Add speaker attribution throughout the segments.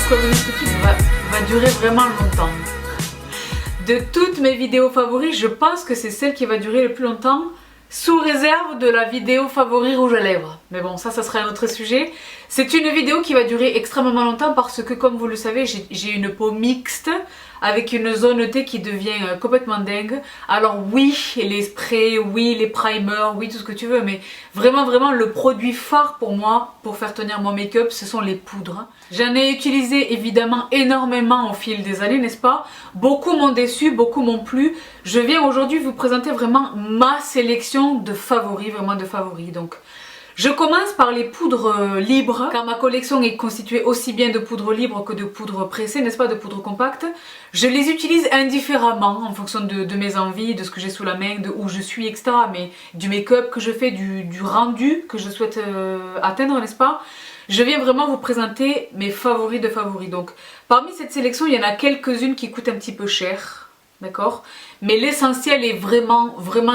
Speaker 1: prévenir tout de suite, va durer vraiment longtemps. De toutes mes vidéos favoris, je pense que c'est celle qui va durer le plus longtemps, sous réserve de la vidéo favori rouge à lèvres. Mais bon, ça sera un autre sujet. C'est une vidéo qui va durer extrêmement longtemps parce que, comme vous le savez, j'ai une peau mixte avec une zone T qui devient complètement dingue. Alors oui, les sprays, oui, les primers, oui, tout ce que tu veux, mais vraiment le produit phare pour moi, pour faire tenir mon make-up, ce sont les poudres. J'en ai utilisé évidemment énormément au fil des années, n'est-ce pas? Beaucoup m'ont déçu, beaucoup m'ont plu. Je viens aujourd'hui vous présenter vraiment ma sélection de favoris, vraiment de favoris. Donc, je commence par les poudres libres, car ma collection est constituée aussi bien de poudres libres que de poudres pressées, n'est-ce pas, de poudres compactes. Je les utilise indifféremment en fonction de mes envies, de ce que j'ai sous la main, de où je suis, etc. Mais du make-up que je fais, du rendu que je souhaite atteindre, n'est-ce pas? Je viens vraiment vous présenter mes favoris de favoris. Donc, parmi cette sélection, il y en a quelques-unes qui coûtent un petit peu cher. D'accord? Mais l'essentiel est vraiment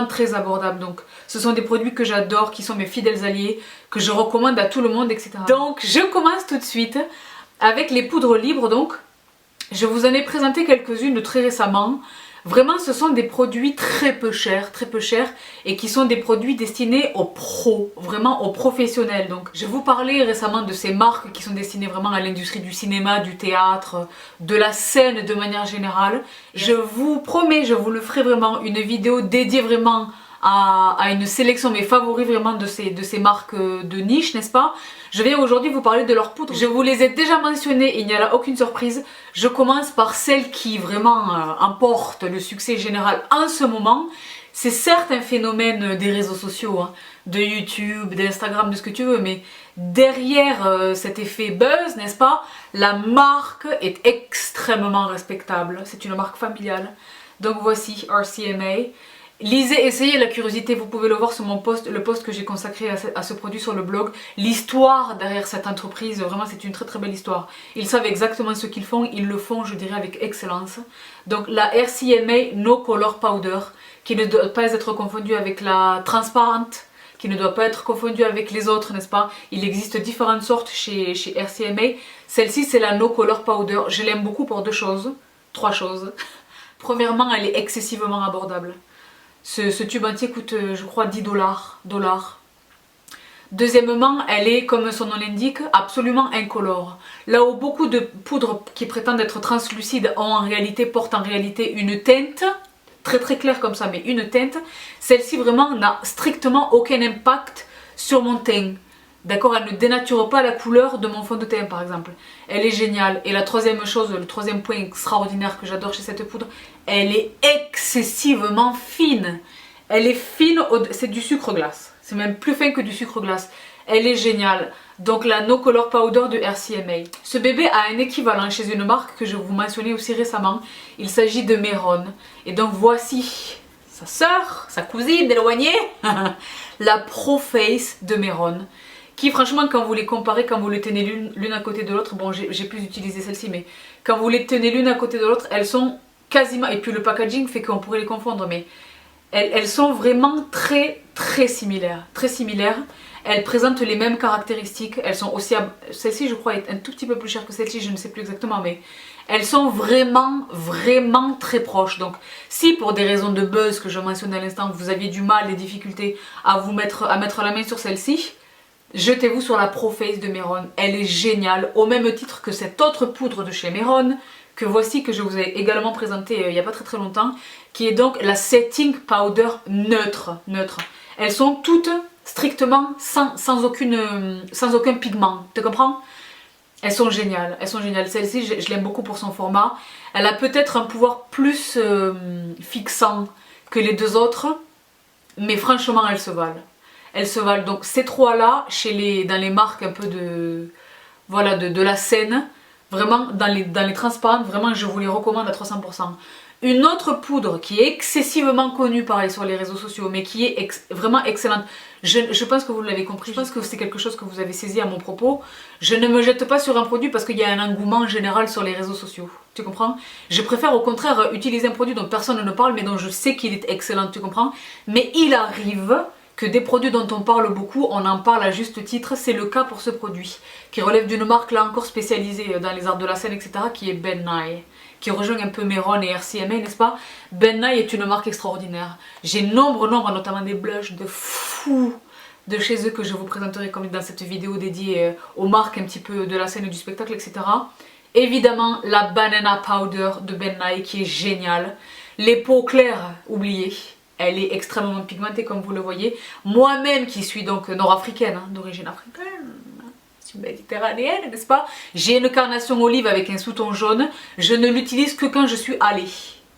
Speaker 1: très abordable. Donc ce sont des produits que j'adore, qui sont mes fidèles alliés, que je recommande à tout le monde, etc. Donc je commence tout de suite avec les poudres libres. Donc je vous en ai présenté quelques-unes très récemment. Vraiment, ce sont des produits très peu chers et qui sont des produits destinés aux pros, vraiment aux professionnels. Donc, je vous parlais récemment de ces marques qui sont destinées vraiment à l'industrie du cinéma, du théâtre, de la scène de manière générale. Je vous promets, je vous le ferai vraiment, une vidéo dédiée vraiment à une sélection, mes favoris vraiment de ces marques de niche, n'est-ce pas? Je viens aujourd'hui vous parler de leurs poudres. Je vous les ai déjà mentionnées, il n'y a là aucune surprise. Je commence par celle qui vraiment emporte le succès général en ce moment. C'est certes un phénomène des réseaux sociaux, hein, de YouTube, d'Instagram, de ce que tu veux, mais derrière cet effet buzz, n'est-ce pas, la marque est extrêmement respectable. C'est une marque familiale. Donc voici RCMA. Lisez, essayez la curiosité, vous pouvez le voir sur mon post, le post que j'ai consacré à ce produit sur le blog. L'histoire derrière cette entreprise, vraiment c'est une très belle histoire. Ils savent exactement ce qu'ils font, ils le font je dirais avec excellence. Donc la RCMA No Color Powder, qui ne doit pas être confondue avec la Transparent, qui ne doit pas être confondue avec les autres, n'est-ce pas? Il existe différentes sortes chez RCMA. Celle-ci c'est la No Color Powder, je l'aime beaucoup pour trois choses. Premièrement, elle est excessivement abordable. Ce tube entier coûte, je crois, 10 $. Deuxièmement, elle est, comme son nom l'indique, absolument incolore. Là où beaucoup de poudres qui prétendent être translucides portent en réalité une teinte, très claire comme ça, mais une teinte, celle-ci vraiment n'a strictement aucun impact sur mon teint. D'accord, elle ne dénature pas la couleur de mon fond de teint par exemple. Elle est géniale. Et la troisième chose, le troisième point extraordinaire que j'adore chez cette poudre, elle est excessivement fine. Elle est fine, c'est du sucre glace. C'est même plus fin que du sucre glace. Elle est géniale. Donc la No Color Powder de RCMA. Ce bébé a un équivalent chez une marque que je vous mentionnais aussi récemment. Il s'agit de Meron. Et donc voici sa sœur, sa cousine éloignée, la Pro Face de Meron. Qui franchement quand vous les comparez, quand vous les tenez l'une à côté de l'autre, bon j'ai plus utilisé celle-ci mais quand vous les tenez l'une à côté de l'autre, elles sont quasiment, et puis le packaging fait qu'on pourrait les confondre, mais elles sont vraiment très similaires, elles présentent les mêmes caractéristiques, elles sont aussi, celle-ci je crois est un tout petit peu plus chère que celle-ci, je ne sais plus exactement, mais elles sont vraiment très proches. Donc si pour des raisons de buzz que je mentionnais à l'instant, vous aviez du mal, des difficultés à mettre la main sur celle-ci, jetez-vous sur la Pro Face de Meron, elle est géniale, au même titre que cette autre poudre de chez Meron, que voici, que je vous ai également présenté il n'y a pas très longtemps, qui est donc la Setting Powder neutre. Elles sont toutes strictement sans aucun pigment, tu comprends? Elles sont géniales. Celle-ci, je l'aime beaucoup pour son format. Elle a peut-être un pouvoir plus fixant que les deux autres, mais franchement, elles se valent. Donc ces trois-là, dans les marques un peu de la scène, vraiment dans les transparentes, vraiment je vous les recommande à 300%. Une autre poudre qui est excessivement connue pareil sur les réseaux sociaux, mais qui est vraiment excellente. Je pense que vous l'avez compris, je pense que c'est quelque chose que vous avez saisi à mon propos. Je ne me jette pas sur un produit parce qu'il y a un engouement général sur les réseaux sociaux. Tu comprends? Je préfère au contraire utiliser un produit dont personne ne parle, mais dont je sais qu'il est excellent, tu comprends? Mais il arrive que des produits dont on parle beaucoup, on en parle à juste titre. C'est le cas pour ce produit, qui relève d'une marque là encore spécialisée dans les arts de la scène, etc., qui est Ben Nye, qui rejoint un peu Meron et RCMA, n'est-ce pas? Ben Nye est une marque extraordinaire. J'ai nombre, notamment des blushs de fou de chez eux que je vous présenterai comme dans cette vidéo dédiée aux marques un petit peu de la scène et du spectacle, etc. Évidemment, la Banana Powder de Ben Nye qui est géniale. Les peaux claires, oubliez, elle est extrêmement pigmentée comme vous le voyez. Moi-même qui suis donc nord-africaine, hein, d'origine africaine, méditerranéenne, n'est-ce pas? J'ai une carnation olive avec un sous-ton jaune. Je ne l'utilise que quand je suis allée.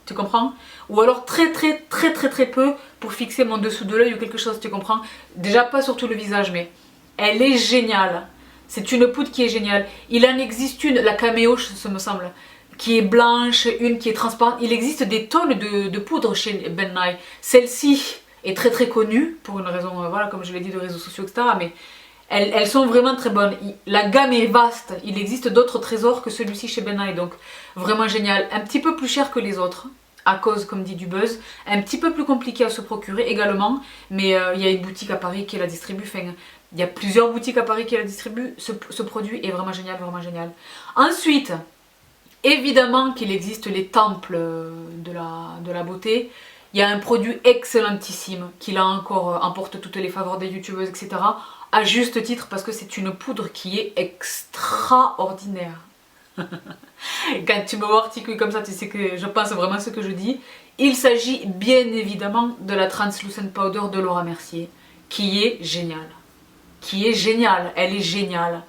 Speaker 1: Tu comprends? Ou alors très peu pour fixer mon dessous de l'œil ou quelque chose, tu comprends? Déjà pas sur tout le visage, mais elle est géniale. C'est une poudre qui est géniale. Il en existe une, la caméo, ce me semble, qui est blanche, une qui est transparente. Il existe des tonnes de poudres chez Ben Nye. Celle-ci est très connue, pour une raison, voilà, comme je l'ai dit, de réseaux sociaux, etc. Mais elles sont vraiment très bonnes. La gamme est vaste. Il existe d'autres trésors que celui-ci chez Ben Nye. Donc vraiment génial. Un petit peu plus cher que les autres, à cause, comme dit, du buzz. Un petit peu plus compliqué à se procurer également. Mais il y a une boutique à Paris qui la distribue. Enfin, il y a plusieurs boutiques à Paris qui la distribuent. Ce produit est vraiment génial, vraiment génial. Ensuite, évidemment qu'il existe les temples de la beauté. Il y a un produit excellentissime qui là encore emporte toutes les faveurs des youtubeuses, etc. À juste titre parce que c'est une poudre qui est extraordinaire. Quand tu me vois articuler comme ça, tu sais que je pense vraiment ce que je dis. Il s'agit bien évidemment de la Translucent Powder de Laura Mercier, qui est géniale. Qui est géniale, elle est géniale.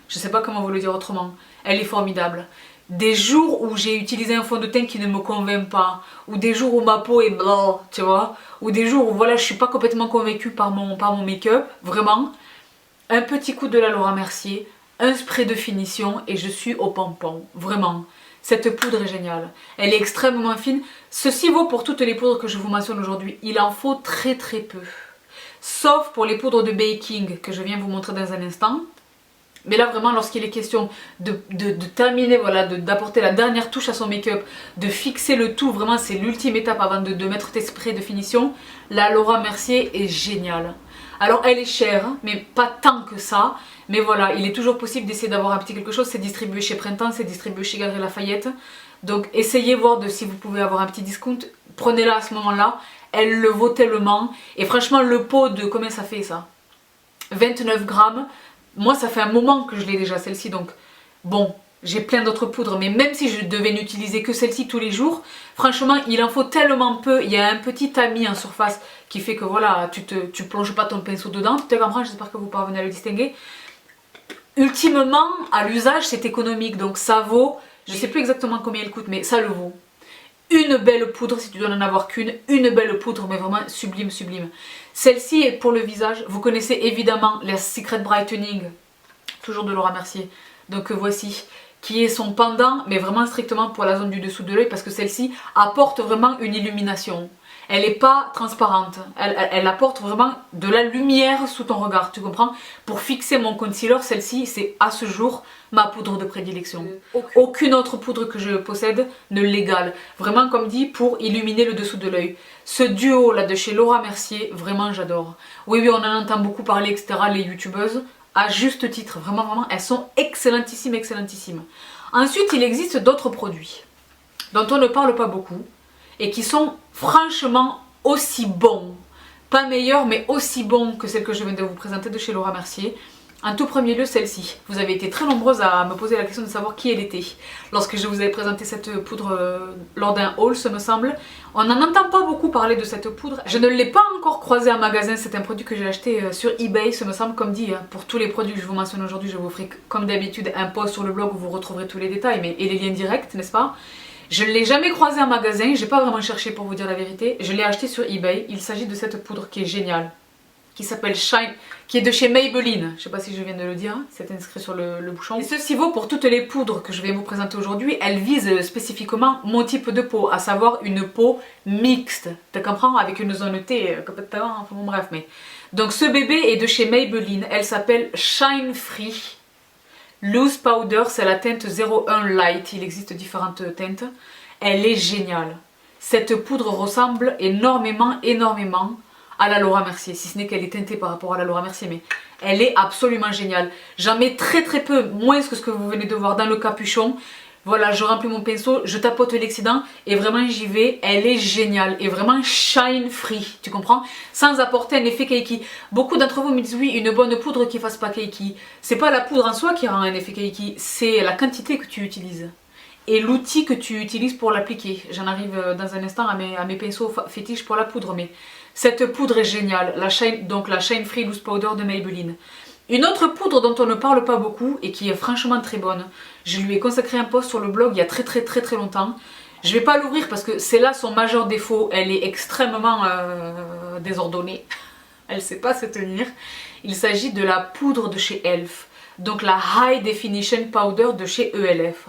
Speaker 1: Je sais pas comment vous le dire autrement. Elle est formidable. Des jours où j'ai utilisé un fond de teint qui ne me convainc pas, ou des jours où ma peau est blanc, tu vois, ou des jours où voilà, je suis pas complètement convaincue par mon make-up, vraiment, un petit coup de la Laura Mercier, un spray de finition et je suis au pompon, vraiment. Cette poudre est géniale, elle est extrêmement fine. Ceci vaut pour toutes les poudres que je vous mentionne aujourd'hui, il en faut très peu. Sauf pour les poudres de baking que je viens vous montrer dans un instant. Mais là vraiment lorsqu'il est question de terminer, voilà, d'apporter la dernière touche à son make-up, de fixer le tout, vraiment c'est l'ultime étape avant de mettre tes sprays de finition, la Laura Mercier est géniale. Alors elle est chère, mais pas tant que ça. Mais voilà, il est toujours possible d'essayer d'avoir un petit quelque chose. C'est distribué chez Printemps, c'est distribué chez Galeries Lafayette. Donc essayez voir si vous pouvez avoir un petit discount. Prenez-la à ce moment-là. Elle le vaut tellement. Et franchement, le pot de... Combien ça fait ça? 29 grammes. Moi, ça fait un moment que je l'ai déjà, celle-ci. Donc, bon, j'ai plein d'autres poudres. Mais même si je devais n'utiliser que celle-ci tous les jours, franchement, il en faut tellement peu. Il y a un petit tamis en surface qui fait que, voilà, tu plonges pas ton pinceau dedans. Tu te comprends? J'espère que vous parvenez à le distinguer. Ultimement, à l'usage, c'est économique. Donc, ça vaut... Je sais plus exactement combien elle coûte, mais ça le vaut. Une belle poudre, si tu dois n'en avoir qu'une, une belle poudre, mais vraiment sublime. Celle-ci est pour le visage. Vous connaissez évidemment la Secret Brightening, toujours de Laura Mercier. Donc voici, qui est son pendant, mais vraiment strictement pour la zone du dessous de l'œil, parce que celle-ci apporte vraiment une illumination. Elle n'est pas transparente, elle apporte vraiment de la lumière sous ton regard, tu comprends? Pour fixer mon concealer, celle-ci, c'est à ce jour ma poudre de prédilection. Aucune autre poudre que je possède ne l'égale. Vraiment, comme dit, pour illuminer le dessous de l'œil. Ce duo là de chez Laura Mercier, vraiment j'adore. Oui, on en entend beaucoup parler, etc., les youtubeuses, à juste titre. Vraiment, elles sont excellentissimes. Ensuite, il existe d'autres produits dont on ne parle pas beaucoup et qui sont franchement aussi bons, pas meilleurs mais aussi bons que celles que je viens de vous présenter de chez Laura Mercier. En tout premier lieu, celle-ci. Vous avez été très nombreuses à me poser la question de savoir qui elle était lorsque je vous avais présenté cette poudre lors d'un haul, ce me semble. On n'en entend pas beaucoup parler de cette poudre. Je ne l'ai pas encore croisée en magasin, c'est un produit que j'ai acheté sur eBay, ce me semble, comme dit. Pour tous les produits que je vous mentionne aujourd'hui, je vous ferai comme d'habitude un post sur le blog où vous retrouverez tous les détails et les liens directs, n'est-ce pas? Je ne l'ai jamais croisé en magasin, j'ai pas vraiment cherché pour vous dire la vérité. Je l'ai acheté sur eBay. Il s'agit de cette poudre qui est géniale, qui s'appelle Shine, qui est de chez Maybelline. Je sais pas si je viens de le dire, c'est inscrit sur le bouchon. Et ceci vaut pour toutes les poudres que je vais vous présenter aujourd'hui. Elles visent spécifiquement mon type de peau, à savoir une peau mixte. Tu comprends? Avec une zone T complètement, enfin bon bref. Mais donc ce bébé est de chez Maybelline. Elle s'appelle Shine Free Loose Powder, c'est la teinte 01 Light, il existe différentes teintes. Elle est géniale. Cette poudre ressemble énormément à la Laura Mercier, si ce n'est qu'elle est teintée par rapport à la Laura Mercier, mais elle est absolument géniale. J'en mets très peu, moins que ce que vous venez de voir dans le capuchon. Voilà, je remplis mon pinceau, je tapote l'excédent et vraiment j'y vais. Elle est géniale et vraiment shine free, tu comprends? Sans apporter un effet keiki. Beaucoup d'entre vous me disent oui, une bonne poudre qui fasse pas keiki. C'est pas la poudre en soi qui rend un effet keiki, c'est la quantité que tu utilises. Et l'outil que tu utilises pour l'appliquer. J'en arrive dans un instant à mes pinceaux fétiches pour la poudre, mais cette poudre est géniale, donc la Shine Free Loose Powder de Maybelline. Une autre poudre dont on ne parle pas beaucoup et qui est franchement très bonne, je lui ai consacré un post sur le blog il y a très longtemps. Je vais pas l'ouvrir parce que c'est là son majeur défaut, elle est extrêmement désordonnée, elle sait pas se tenir. Il s'agit de la poudre de chez Elf, donc la High Definition Powder de chez ELF,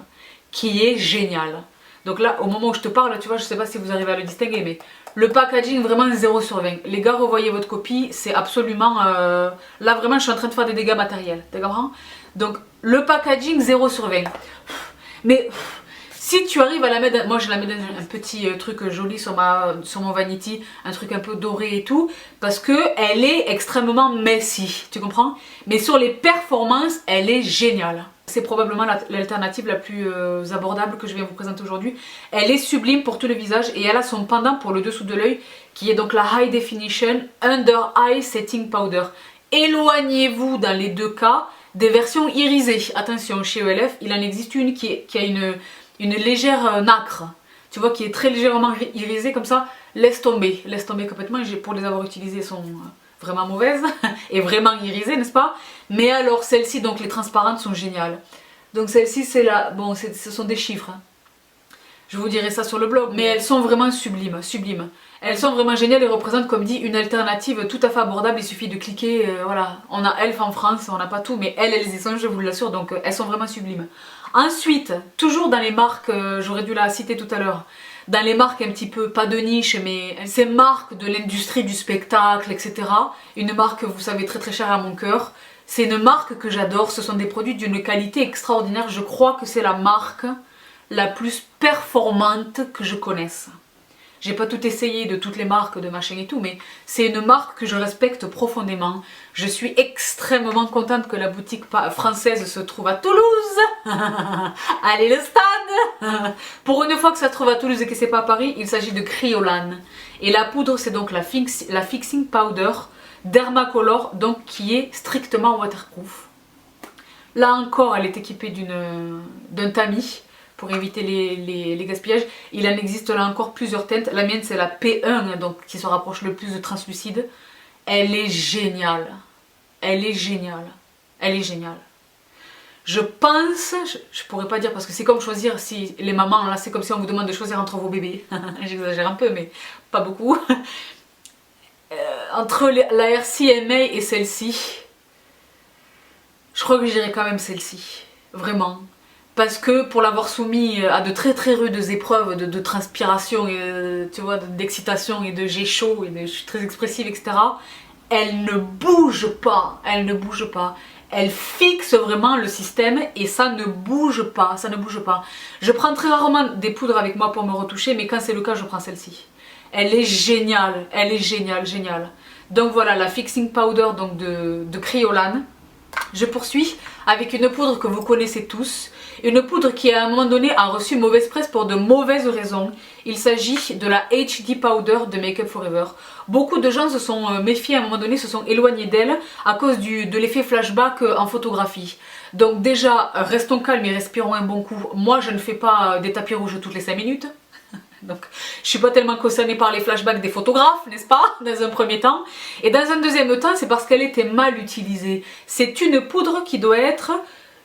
Speaker 1: qui est géniale. Donc là, au moment où je te parle, tu vois, je sais pas si vous arrivez à le distinguer, mais le packaging vraiment 0 sur 20. Les gars, revoyez votre copie, c'est absolument... Là, vraiment, je suis en train de faire des dégâts matériels, tu comprends? Donc, le packaging 0 sur 20. Mais si tu arrives à la mettre... Moi, je la mets dans un petit truc joli sur mon vanity, un truc un peu doré et tout, parce que elle est extrêmement messy, tu comprends? Mais sur les performances, elle est géniale. C'est probablement l'alternative la plus abordable que je vais vous présenter aujourd'hui. Elle est sublime pour tout le visage et elle a son pendant pour le dessous de l'œil qui est donc la High Definition Under Eye Setting Powder. Éloignez-vous dans les deux cas des versions irisées. Attention, chez ELF, il en existe une qui a une légère nacre. Tu vois, qui est très légèrement irisée comme ça. Laisse tomber complètement. Pour les avoir utilisées, elles sont vraiment mauvaises et vraiment irisées, n'est-ce pas? Mais alors celles-ci, donc les transparentes, sont géniales. Donc celle-ci, c'est la... Bon, ce sont des chiffres. Hein. Je vous dirai ça sur le blog. Mais elles sont vraiment sublimes. Elles sont vraiment géniales et représentent, comme dit, une alternative tout à fait abordable. Il suffit de cliquer, voilà. On a Elf en France, on n'a pas tout, mais elles y sont, je vous l'assure. Donc elles sont vraiment sublimes. Ensuite, toujours dans les marques, j'aurais dû la citer tout à l'heure, dans les marques un petit peu, pas de niche, mais ces marques de l'industrie du spectacle, etc. Une marque, vous savez, très chère à mon cœur. C'est une marque que j'adore, ce sont des produits d'une qualité extraordinaire. Je crois que c'est la marque la plus performante que je connaisse. J'ai pas tout essayé de toutes les marques de machin et tout, mais c'est une marque que je respecte profondément. Je suis extrêmement contente que la boutique française se trouve à Toulouse. Allez le stade. Pour une fois que ça se trouve à Toulouse et que c'est pas à Paris, il s'agit de Kryolan. Et la poudre, c'est donc la Fixing Powder Dermacolor, donc qui est strictement waterproof. Là encore, elle est équipée d'un tamis pour éviter les gaspillages. Il en existe là encore plusieurs teintes. La mienne, c'est la P1, donc qui se rapproche le plus de translucide. Elle est géniale. Elle est géniale. Elle est géniale. Je pense, je pourrais pas dire parce que c'est comme choisir, si les mamans, là c'est comme si on vous demande de choisir entre vos bébés. J'exagère un peu, mais pas beaucoup. Entre la RCMA et celle-ci, je crois que j'irai quand même celle-ci. Vraiment. Parce que pour l'avoir soumis à de très rudes épreuves de transpiration, et, tu vois, d'excitation et de j'ai chaud et je suis très expressive, etc. Elle ne bouge pas, elle ne bouge pas. Elle fixe vraiment le système et ça ne bouge pas, ça ne bouge pas. Je prends très rarement des poudres avec moi pour me retoucher, mais quand c'est le cas, je prends celle-ci. Elle est géniale, géniale. Donc voilà, la Fixing Powder donc de Kryolan. Je poursuis avec une poudre que vous connaissez tous. Une poudre qui à un moment donné a reçu mauvaise presse pour de mauvaises raisons. Il s'agit de la HD Powder de Make Up For Ever. Beaucoup de gens se sont méfiés à un moment donné, se sont éloignés d'elle à cause de l'effet flashback en photographie. Donc déjà, restons calmes et respirons un bon coup. Moi, je ne fais pas des tapis rouges toutes les 5 minutes. Donc, je suis pas tellement concernée par les flashbacks des photographes, n'est-ce pas, dans un premier temps. Et dans un deuxième temps, c'est parce qu'elle était mal utilisée. C'est une poudre qui doit être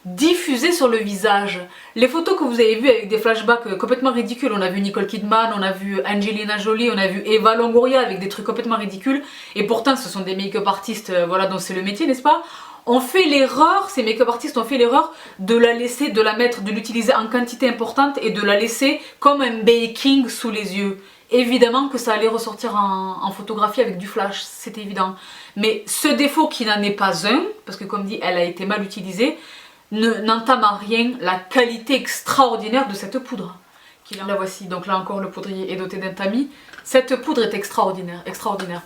Speaker 1: diffusée sur le visage. Les photos que vous avez vues avec des flashbacks complètement ridicules, on a vu Nicole Kidman, on a vu Angelina Jolie, on a vu Eva Longoria avec des trucs complètement ridicules. Et pourtant, ce sont des make-up artistes, voilà, dont c'est le métier, n'est-ce pas? On fait l'erreur, ces make-up artistes ont fait l'erreur de la laisser, de la mettre, de l'utiliser en quantité importante et de la laisser comme un baking sous les yeux. Évidemment que ça allait ressortir en photographie avec du flash, c'est évident. Mais ce défaut qui n'en est pas un, parce que comme dit, elle a été mal utilisée, n'entame en rien la qualité extraordinaire de cette poudre. La voici, donc là encore le poudrier est doté d'un tamis. Cette poudre est extraordinaire, extraordinaire.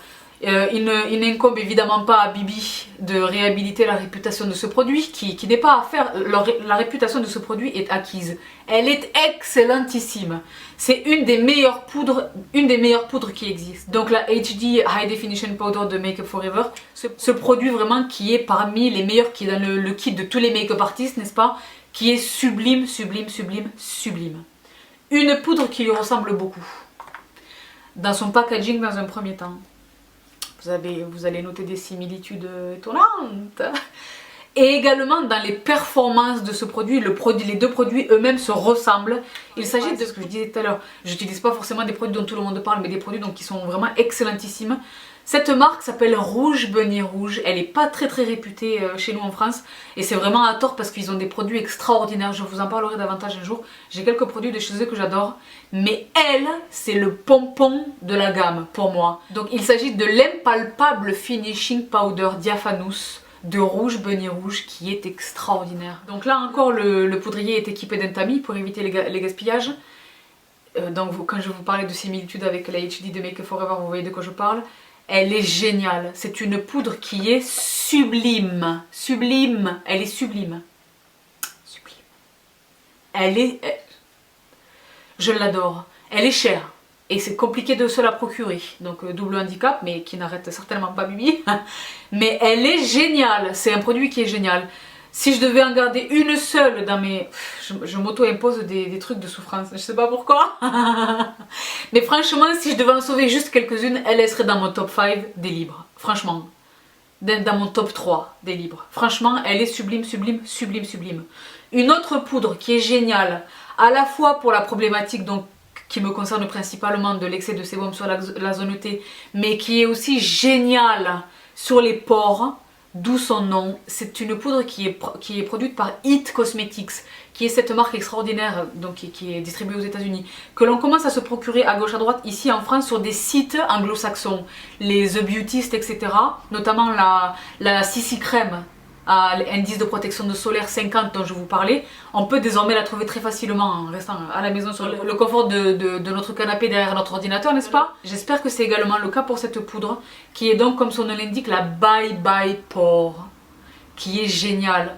Speaker 1: Il n'incombe évidemment pas à Bibi de réhabiliter la réputation de ce produit, qui n'est pas à faire. La réputation de ce produit est acquise. Elle est excellentissime. C'est une des meilleures poudres qui existent. Donc la HD High Definition Powder de Make Up For Ever, ce produit vraiment qui est parmi les meilleurs, qui est dans le kit de tous les make-up artistes, n'est-ce pas? Qui est sublime, sublime, sublime, sublime. Une poudre qui lui ressemble beaucoup. Dans son packaging dans un premier temps. Vous allez noter des similitudes étonnantes. Et également dans les performances de ce produit, les deux produits eux-mêmes se ressemblent. Il s'agit de ce que je disais tout à l'heure. J'utilise pas forcément des produits dont tout le monde parle, mais des produits donc, qui sont vraiment excellentissimes. Cette marque s'appelle Rouge Beignet Rouge. Elle n'est pas très réputée chez nous en France. Et c'est vraiment à tort parce qu'ils ont des produits extraordinaires. Je vous en parlerai davantage un jour. J'ai quelques produits de chez eux que j'adore. Mais elle, c'est le pompon de la gamme pour moi. Donc il s'agit de l'Impalpable Finishing Powder Diaphanous de Rouge Beignet Rouge qui est extraordinaire. Donc là encore, le poudrier est équipé d'un tamis pour éviter les gaspillages. Donc quand je vous parlais de similitude avec la HD de Make Up For Ever, vous voyez de quoi je parle. Elle est géniale. C'est une poudre qui est sublime. Sublime. Elle est sublime. Sublime. Je l'adore. Elle est chère. Et c'est compliqué de se la procurer. Donc double handicap, mais qui n'arrête certainement pas Bibi. Mais elle est géniale. C'est un produit qui est génial. Si je devais en garder une seule dans mes... Je m'auto-impose des trucs de souffrance, je sais pas pourquoi. Mais franchement, si je devais en sauver juste quelques-unes, elle serait dans mon top 5 des livres. Franchement. Dans mon top 3 des livres. Franchement, elle est sublime, sublime, sublime, sublime. Une autre poudre qui est géniale, à la fois pour la problématique donc, qui me concerne principalement de l'excès de sébum sur la zone T, mais qui est aussi géniale sur les pores. D'où son nom. C'est une poudre qui est produite par It Cosmetics, qui est cette marque extraordinaire donc, qui est distribuée aux États-Unis, que l'on commence à se procurer à gauche à droite ici en France sur des sites anglo-saxons, les The Beautist, etc. Notamment la CC Crème à l'indice de protection de solaire 50 dont je vous parlais. On peut désormais la trouver très facilement en restant à la maison sur le confort de notre canapé derrière notre ordinateur, n'est-ce pas? J'espère que c'est également le cas pour cette poudre, qui est donc, comme son nom l'indique, la Bye Bye Pore, qui est géniale,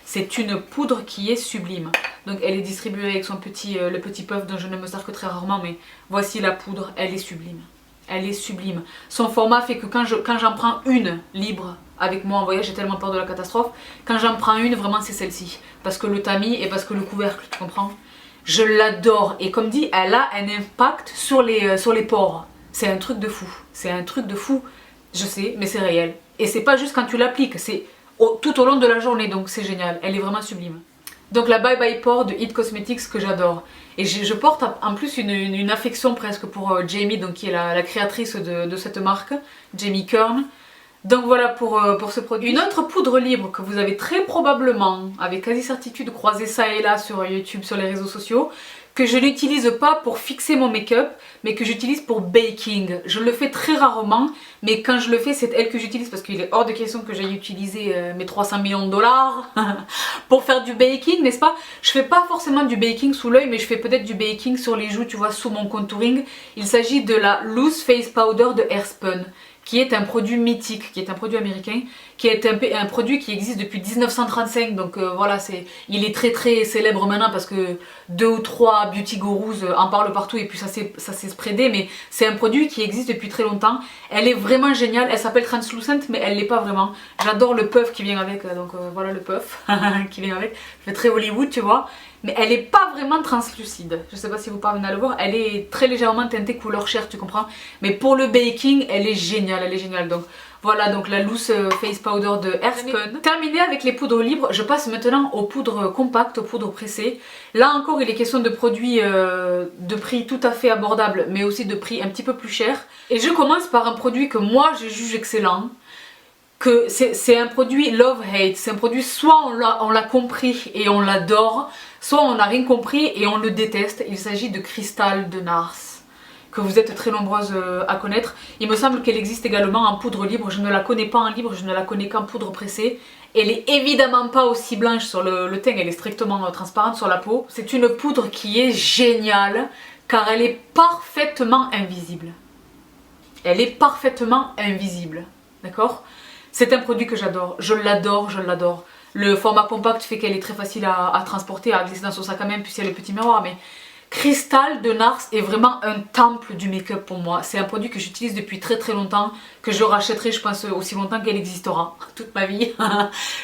Speaker 1: C'est une poudre qui est sublime. Donc elle est distribuée avec son le petit puff dont je ne me sers que très rarement, mais voici la poudre, elle est sublime. Elle est sublime. Son format fait que quand j'en prends une libre avec moi en voyage, j'ai tellement peur de la catastrophe. Quand j'en prends une, vraiment c'est celle-ci. Parce que le tamis et parce que le couvercle, tu comprends? Je l'adore. Et comme dit, elle a un impact sur les pores. C'est un truc de fou. C'est un truc de fou. Je sais, mais c'est réel. Et c'est pas juste quand tu l'appliques, c'est tout au long de la journée. Donc c'est génial. Elle est vraiment sublime. Donc la Bye Bye Pore de It Cosmetics que j'adore. Et je porte en plus une affection presque pour Jamie, donc qui est la créatrice de cette marque, Jamie Kern. Donc voilà pour ce produit. Une autre poudre libre que vous avez très probablement, avec quasi certitude, croisé ça et là sur YouTube, sur les réseaux sociaux, que je n'utilise pas pour fixer mon make-up, mais que j'utilise pour baking. Je le fais très rarement, mais quand je le fais, c'est elle que j'utilise parce qu'il est hors de question que j'aille utiliser mes 300 millions de dollars pour faire du baking, n'est-ce pas? Je fais pas forcément du baking sous l'œil, mais je fais peut-être du baking sur les joues, tu vois, sous mon contouring. Il s'agit de la Loose Face Powder de Airspun, qui est un produit mythique, qui est un produit américain, qui est un produit qui existe depuis 1935, donc voilà, il est très célèbre maintenant parce que 2 ou 3 beauty gurus en parlent partout et puis ça s'est spreadé, mais c'est un produit qui existe depuis très longtemps. Elle est vraiment géniale, elle s'appelle Translucent mais elle l'est pas vraiment. J'adore le puff qui vient avec, donc voilà le puff qui vient avec, fait très Hollywood tu vois. Mais elle n'est pas vraiment translucide, je sais pas si vous parvenez à le voir, elle est très légèrement teintée couleur chair, tu comprends. Mais pour le baking, elle est géniale, donc voilà, donc la Loose Face Powder de Airspun. Terminé avec les poudres libres, je passe maintenant aux poudres compactes, aux poudres pressées. Là encore, il est question de produits de prix tout à fait abordables, mais aussi de prix un petit peu plus cher. Et je commence par un produit que moi je juge excellent, que c'est un produit love-hate, c'est un produit soit on l'a compris et on l'adore, soit on n'a rien compris et on le déteste. Il s'agit de Cristal de Nars, que vous êtes très nombreuses à connaître. Il me semble qu'elle existe également en poudre libre, je ne la connais pas en libre, je ne la connais qu'en poudre pressée. Elle est évidemment pas aussi blanche sur le teint, elle est strictement transparente sur la peau. C'est une poudre qui est géniale, car elle est parfaitement invisible. Elle est parfaitement invisible, d'accord? C'est un produit que j'adore, je l'adore, je l'adore. Le format compact fait qu'elle est très facile à transporter, à glisser dans son sac à main, puis il y a le petit miroir, mais Crystal de NARS est vraiment un temple du make-up pour moi. C'est un produit que j'utilise depuis très très longtemps, que je rachèterai je pense aussi longtemps qu'elle existera, toute ma vie.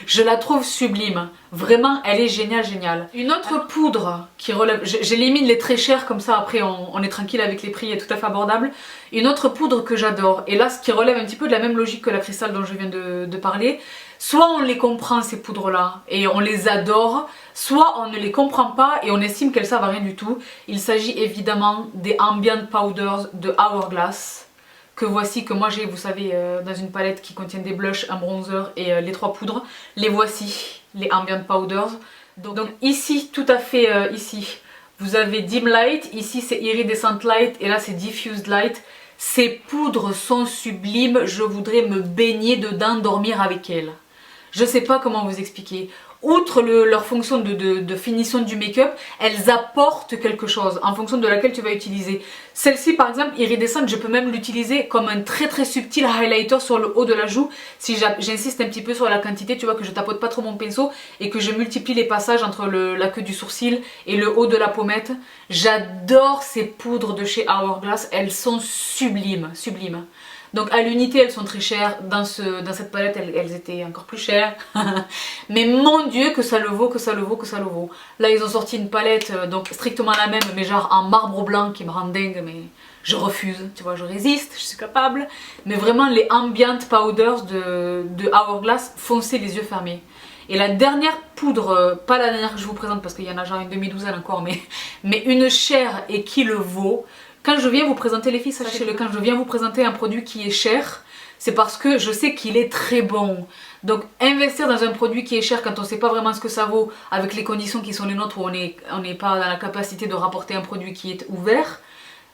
Speaker 1: Je la trouve sublime, vraiment elle est géniale, géniale. Une autre poudre qui relève, j'élimine les très chers comme ça après on est tranquille avec les prix et tout à fait abordable. Une autre poudre que j'adore, et là ce qui relève un petit peu de la même logique que la Crystal dont je viens de parler, soit on les comprend ces poudres là et on les adore, soit on ne les comprend pas et on estime qu'elles servent à rien du tout. Il s'agit évidemment des Ambient Powders de Hourglass, que voici, que moi j'ai, vous savez, dans une palette qui contient des blushs, un bronzer et les 3 poudres. Les voici, les Ambient Powders. Donc ici, tout à fait ici, vous avez Dim Light, ici c'est Iridescent Light et là c'est Diffused Light. Ces poudres sont sublimes, je voudrais me baigner dedans, dormir avec elles. Je sais pas comment vous expliquer. Outre leur fonction de finition du make-up, elles apportent quelque chose en fonction de laquelle tu vas utiliser. Celle-ci par exemple, iridescente, je peux même l'utiliser comme un très très subtil highlighter sur le haut de la joue. Si j'insiste un petit peu sur la quantité, tu vois, que je tapote pas trop mon pinceau et que je multiplie les passages entre la queue du sourcil et le haut de la pommette. J'adore ces poudres de chez Hourglass, elles sont sublimes, sublimes. Donc à l'unité elles sont très chères, dans cette palette elles étaient encore plus chères. Mais mon dieu que ça le vaut, que ça le vaut, que ça le vaut. Là ils ont sorti une palette donc strictement la même mais genre en marbre blanc qui me rend dingue, mais je refuse, tu vois, je résiste, je suis capable. Mais vraiment les Ambient Powders de Hourglass, foncez les yeux fermés. Et la dernière poudre, pas la dernière que je vous présente parce qu'il y en a genre une demi-douzaine encore, mais une chère et qui le vaut. Quand je viens vous présenter les filles, sachez-le, quand je viens vous présenter un produit qui est cher, c'est parce que je sais qu'il est très bon. Donc investir dans un produit qui est cher quand on ne sait pas vraiment ce que ça vaut, avec les conditions qui sont les nôtres où on n'est pas dans la capacité de rapporter un produit qui est ouvert,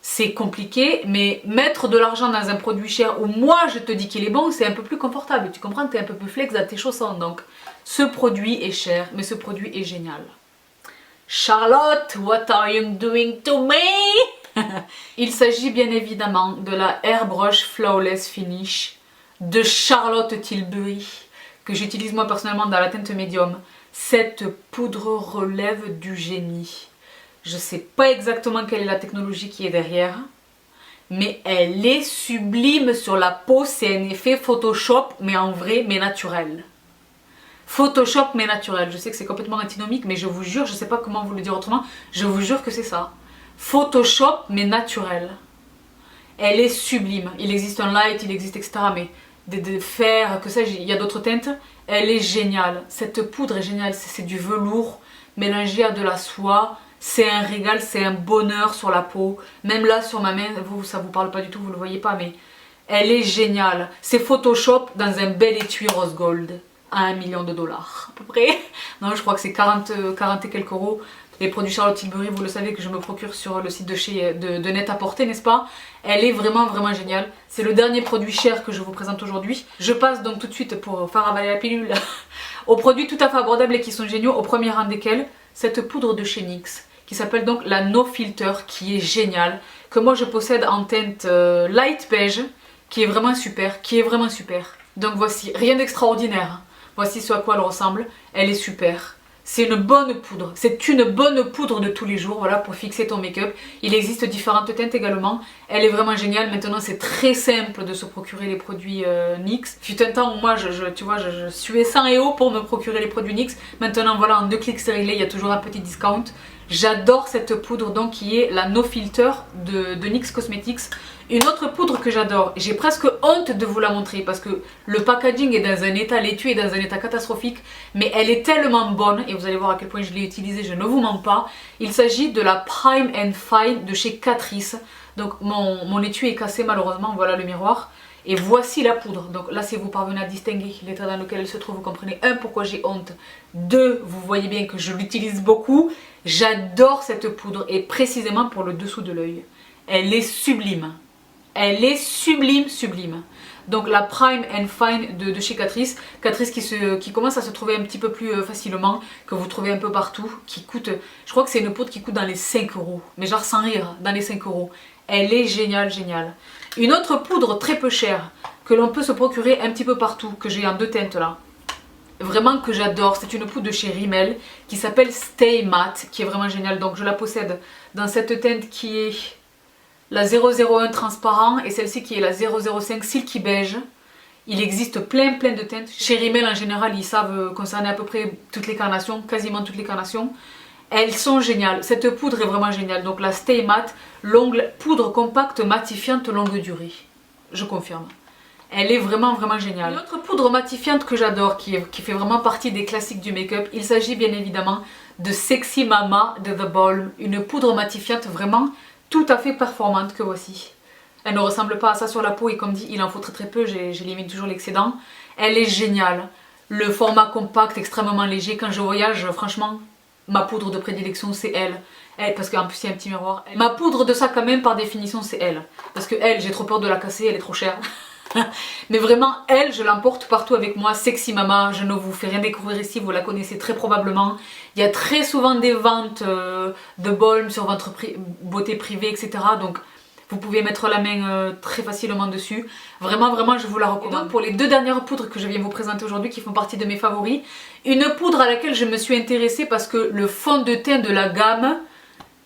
Speaker 1: c'est compliqué. Mais mettre de l'argent dans un produit cher où moi je te dis qu'il est bon, c'est un peu plus confortable. Tu comprends, tu es un peu plus flex dans tes chaussons. Donc ce produit est cher, mais ce produit est génial. Charlotte, what are you doing to me? Il s'agit bien évidemment de la Airbrush Flawless Finish de Charlotte Tilbury, que j'utilise moi personnellement dans la teinte médium. Cette poudre relève du génie. Je sais pas exactement quelle est la technologie qui est derrière, mais elle est sublime sur la peau. C'est un effet Photoshop, mais en vrai, mais naturel. Photoshop mais naturel. Je sais que c'est complètement antinomique, mais je vous jure, je sais pas comment vous le dire autrement, je vous jure que c'est ça. Photoshop mais naturel. Elle est sublime. Il existe un light, il existe etc. Mais de fer, que sais-je, il y a d'autres teintes. Elle est géniale. Cette poudre est géniale. C'est du velours mélangé à de la soie. C'est un régal, c'est un bonheur sur la peau. Même là sur ma main, vous, ça vous parle pas du tout, vous le voyez pas, mais elle est géniale. C'est Photoshop dans un bel étui rose gold à 1 million de dollars à peu près. Non, je crois que c'est 40 et quelques euros. Les produits Charlotte Tilbury, vous le savez que je me procure sur le site de Net-à-Porter, n'est-ce pas? Elle est vraiment vraiment géniale. C'est le dernier produit cher que je vous présente aujourd'hui. Je passe donc tout de suite, pour faire avaler la pilule, aux produits tout à fait abordables et qui sont géniaux, au premier rang desquels cette poudre de chez NYX, qui s'appelle donc la No Filter, qui est géniale, que moi je possède en teinte light beige, qui est vraiment super, Donc voici, rien d'extraordinaire. Voici ce à quoi elle ressemble, elle est super. C'est une bonne poudre, c'est une bonne poudre de tous les jours, voilà, pour fixer ton make-up. Il existe différentes teintes également, elle est vraiment géniale. Maintenant c'est très simple de se procurer les produits NYX. Fut un temps où moi, tu vois, je suais sang et eau pour me procurer les produits NYX. Maintenant voilà, en 2 clics c'est réglé, il y a toujours un petit discount. J'adore cette poudre donc qui est la No Filter de NYX Cosmetics. Une autre poudre que j'adore, j'ai presque honte de vous la montrer parce que le packaging est dans un état, l'étui est dans un état catastrophique, mais elle est tellement bonne et vous allez voir à quel point je l'ai utilisée, je ne vous mens pas. Il s'agit de la Prime and Fine de chez Catrice. Donc mon étui est cassé malheureusement, voilà le miroir. Et voici la poudre. Donc là, si vous parvenez à distinguer l'état dans lequel elle se trouve, vous comprenez, 1, pourquoi j'ai honte, 2, vous voyez bien que je l'utilise beaucoup. J'adore cette poudre et précisément pour le dessous de l'œil. Elle est sublime. Elle est sublime, sublime. Donc la Prime and Fine de chez Catrice. Catrice qui commence à se trouver un petit peu plus facilement, que vous trouvez un peu partout, qui coûte, je crois que c'est une poudre qui coûte dans les 5 euros. Mais genre sans rire, dans les 5 euros. Elle est géniale, géniale. Une autre poudre très peu chère que l'on peut se procurer un petit peu partout, que j'ai en 2 teintes là. Vraiment que j'adore, c'est une poudre de chez Rimmel qui s'appelle Stay Matte, qui est vraiment géniale. Donc je la possède dans cette teinte qui est la 001 transparent et celle-ci qui est la 005 silky beige. Il existe plein de teintes. Chez Rimmel en général, ils savent concerner à peu près toutes les carnations, quasiment toutes les carnations. Elles sont géniales, cette poudre est vraiment géniale. Donc la Stay Matte, l'ongle poudre compacte matifiante longue durée. Je confirme. Elle est vraiment géniale. Une autre poudre matifiante que j'adore, qui fait vraiment partie des classiques du make-up, il s'agit bien évidemment de Sexy Mama de The Balm. Une poudre matifiante vraiment tout à fait performante que voici. Elle ne ressemble pas à ça sur la peau et comme dit, il en faut très peu, j'élimine toujours l'excédent. Elle est géniale. Le format compact, extrêmement léger. Quand je voyage, franchement, ma poudre de prédilection c'est elle. Parce qu'en plus il y a un petit miroir. Ma poudre de sac à main par définition c'est elle. Parce que elle, j'ai trop peur de la casser, elle est trop chère. Mais vraiment, elle, je l'emporte partout avec moi. Sexy Mama, je ne vous fais rien découvrir ici, vous la connaissez très probablement. Il y a très souvent des ventes de Balm sur votre beauté privée, etc. Donc vous pouvez mettre la main très facilement dessus. Vraiment, je vous la recommande. Et donc pour les 2 dernières poudres que je viens vous présenter aujourd'hui, qui font partie de mes favoris, une poudre à laquelle je me suis intéressée parce que le fond de teint de la gamme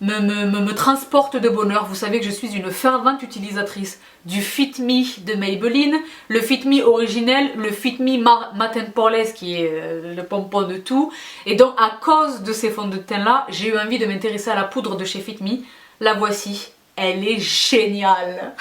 Speaker 1: me transporte de bonheur. Vous savez que je suis une fervente utilisatrice du Fit Me de Maybelline, le Fit Me originel, le Fit Me Matte and Poreless qui est le pompon de tout. Et donc à cause de ces fonds de teint là, j'ai eu envie de m'intéresser à la poudre de chez Fit Me. La voici, elle est géniale.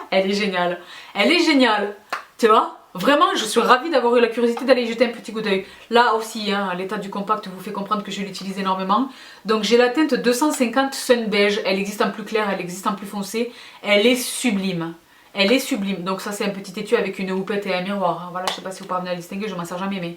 Speaker 1: Elle est géniale. Elle est géniale. Tu vois? Vraiment, je suis ravie d'avoir eu la curiosité d'aller y jeter un petit coup d'œil. Là aussi, hein, l'état du compact vous fait comprendre que je l'utilise énormément. Donc j'ai la teinte 250 Sun Beige. Elle existe en plus clair, elle existe en plus foncé. Elle est sublime. Elle est sublime. Donc ça c'est un petit étui avec une houppette et un miroir. Hein. Voilà, je sais pas si vous parvenez à la distinguer, je m'en sers jamais, mais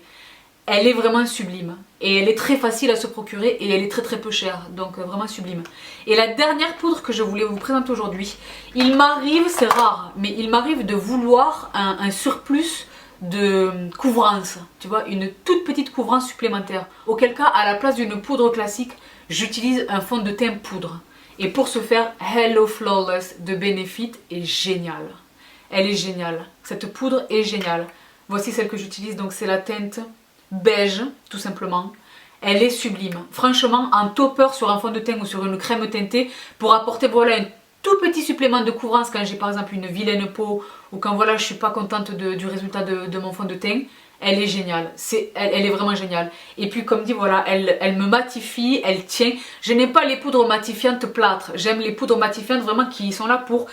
Speaker 1: elle est vraiment sublime. Et elle est très facile à se procurer et elle est très peu chère. Donc vraiment sublime. Et la dernière poudre que je voulais vous présenter aujourd'hui, il m'arrive, c'est rare, mais il m'arrive de vouloir un surplus de couvrance. Tu vois, une toute petite couvrance supplémentaire. Auquel cas, à la place d'une poudre classique, j'utilise un fond de teint poudre. Et pour ce faire, Hello Flawless de Benefit est géniale. Elle est géniale. Cette poudre est géniale. Voici celle que j'utilise, donc c'est la teinte beige, tout simplement. Elle est sublime. Franchement, en topper sur un fond de teint ou sur une crème teintée, pour apporter voilà un tout petit supplément de couvrance quand j'ai par exemple une vilaine peau ou quand voilà je suis pas contente du résultat de mon fond de teint, elle est géniale. Elle est vraiment géniale. Et puis comme dit voilà, elle me matifie, elle tient. Je n'aime pas les poudres matifiantes plâtres. J'aime les poudres matifiantes vraiment qui sont là pour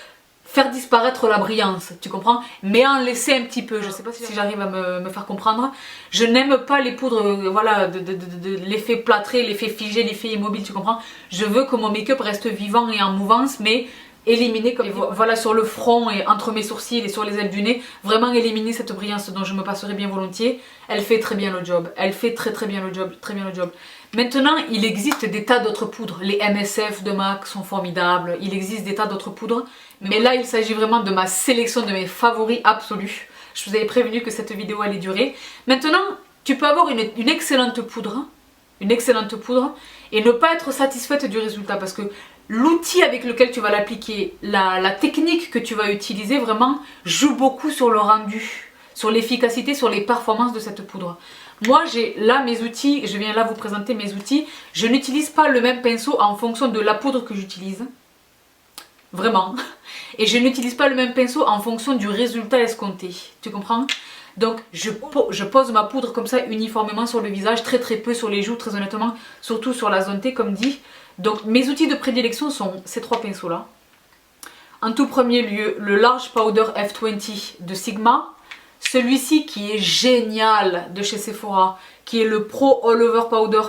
Speaker 1: faire disparaître la brillance, tu comprends? Mais en laisser un petit peu, je sais pas si j'arrive à me faire comprendre. Je n'aime pas les poudres, voilà, de l'effet plâtré, l'effet figé, l'effet immobile, tu comprends? Je veux que mon make-up reste vivant et en mouvance, mais éliminer comme voilà sur le front et entre mes sourcils et sur les ailes du nez, vraiment éliminer cette brillance dont je me passerai bien volontiers. Elle fait très bien le job, elle fait très bien le job, Maintenant, il existe des tas d'autres poudres. Les MSF de MAC sont formidables, il existe des tas d'autres poudres. Mais là, il s'agit vraiment de ma sélection de mes favoris absolus. Je vous avais prévenu que cette vidéo allait durer. Maintenant, tu peux avoir une excellente poudre, et ne pas être satisfaite du résultat parce que l'outil avec lequel tu vas l'appliquer, la technique que tu vas utiliser vraiment joue beaucoup sur le rendu, sur l'efficacité, sur les performances de cette poudre. Moi j'ai là mes outils, je viens là vous présenter mes outils, je n'utilise pas le même pinceau en fonction de la poudre que j'utilise, vraiment, et je n'utilise pas le même pinceau en fonction du résultat escompté, tu comprends? Donc je pose ma poudre comme ça uniformément sur le visage, très peu sur les joues, très honnêtement, surtout sur la zone T comme dit. Donc mes outils de prédilection sont ces 3 pinceaux là. En tout premier lieu, le Large Powder F20 de Sigma. Celui-ci qui est génial de chez Sephora, qui est le Pro All Over Powder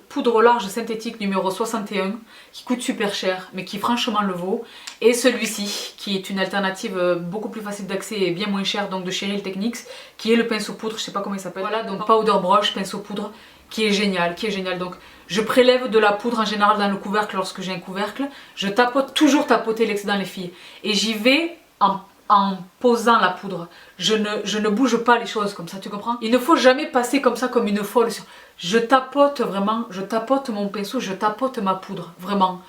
Speaker 1: poudre large synthétique numéro 61, qui coûte super cher, mais qui franchement le vaut. Et celui-ci, qui est une alternative beaucoup plus facile d'accès et bien moins cher, donc de Cheryl Techniques, qui est le pinceau poudre, je sais pas comment il s'appelle. Voilà, donc Powder Brush, pinceau poudre, qui est génial. Donc je prélève de la poudre en général dans le couvercle lorsque j'ai un couvercle. Je tapote, toujours tapoter l'excédent les filles. Et j'y vais en posant la poudre. Je ne bouge pas les choses comme ça, tu comprends? Il ne faut jamais passer comme ça comme une folle. Je tapote vraiment, je tapote mon pinceau, je tapote ma poudre, vraiment.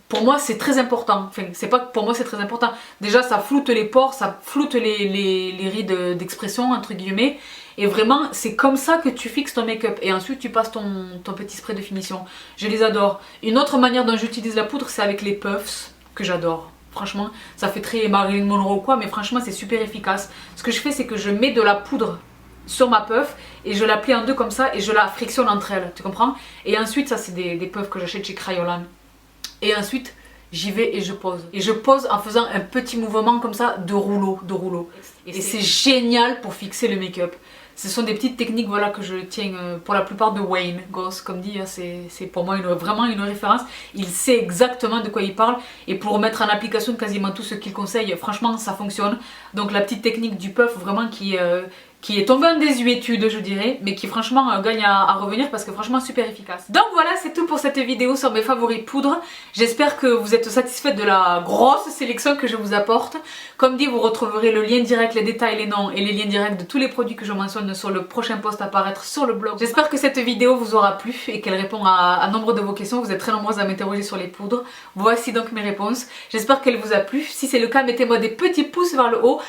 Speaker 1: pour moi c'est très important. Enfin, c'est pas que pour moi c'est très important. Déjà ça floute les pores, ça floute les rides d'expression entre guillemets. Et vraiment c'est comme ça que tu fixes ton make-up. Et ensuite tu passes ton petit spray de finition. Je les adore. Une autre manière dont j'utilise la poudre c'est avec les puffs que j'adore. Franchement ça fait très Marilyn Monroe ou quoi, mais franchement c'est super efficace. Ce que je fais c'est que je mets de la poudre sur ma puff et je la plie en deux comme ça et je la frictionne entre elles, tu comprends? Et ensuite ça c'est des puffs que j'achète chez Crayolan. Et ensuite, j'y vais et je pose. Et je pose en faisant un petit mouvement comme ça de rouleau, Et c'est génial pour fixer le make-up. Ce sont des petites techniques voilà, que je tiens pour la plupart de Wayne Goss, comme dit, hein, c'est pour moi vraiment une référence. Il sait exactement de quoi il parle et pour mettre en application quasiment tout ce qu'il conseille, franchement ça fonctionne. Donc la petite technique du puff vraiment qui est tombée en désuétude je dirais, mais qui franchement gagne à revenir parce que franchement super efficace. Donc voilà, c'est tout pour cette vidéo sur mes favoris poudres. J'espère que vous êtes satisfaits de la grosse sélection que je vous apporte. Comme dit, vous retrouverez le lien direct, les détails, les noms et les liens directs de tous les produits que je mentionne sur le prochain post à apparaître sur le blog. J'espère que cette vidéo vous aura plu et qu'elle répond à nombre de vos questions. Vous êtes très nombreuses à m'interroger sur les poudres. Voici donc mes réponses. J'espère qu'elle vous a plu. Si c'est le cas, mettez-moi des petits pouces vers le haut.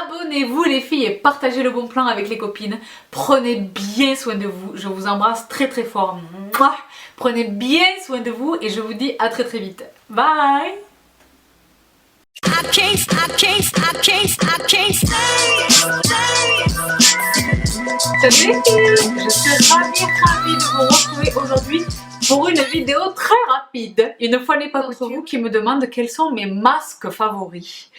Speaker 1: Abonnez-vous les filles et partagez le bon plan avec les copines. Prenez bien soin de vous. Je vous embrasse très très fort. Mouah. Prenez bien soin de vous et je vous dis à très très vite. Bye. Salut, je suis ravie de vous retrouver aujourd'hui pour une vidéo très rapide. Une fois n'est pas coutume, vous qui me demande quels sont mes masques favoris.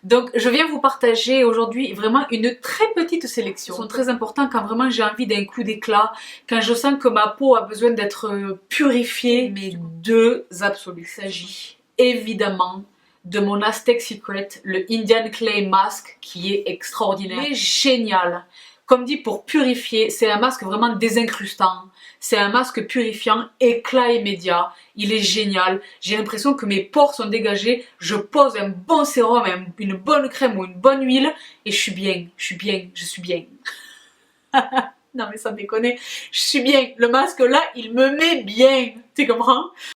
Speaker 1: Donc je viens vous partager aujourd'hui vraiment une très petite sélection. Ils sont très importants quand vraiment j'ai envie d'un coup d'éclat, quand je sens que ma peau a besoin d'être purifiée. Mes deux absolus. Il s'agit évidemment de mon Aztec Secret, le Indian Clay Mask qui est extraordinaire. Il est génial. Comme dit, pour purifier, c'est un masque vraiment désincrustant. C'est un masque purifiant, éclat immédiat. Il est génial. J'ai l'impression que mes pores sont dégagés. Je pose un bon sérum, une bonne crème ou une bonne huile et je suis bien. Je suis bien. Je suis bien. Non mais sans déconner. Je suis bien. Le masque là, il me met bien. Tu comprends?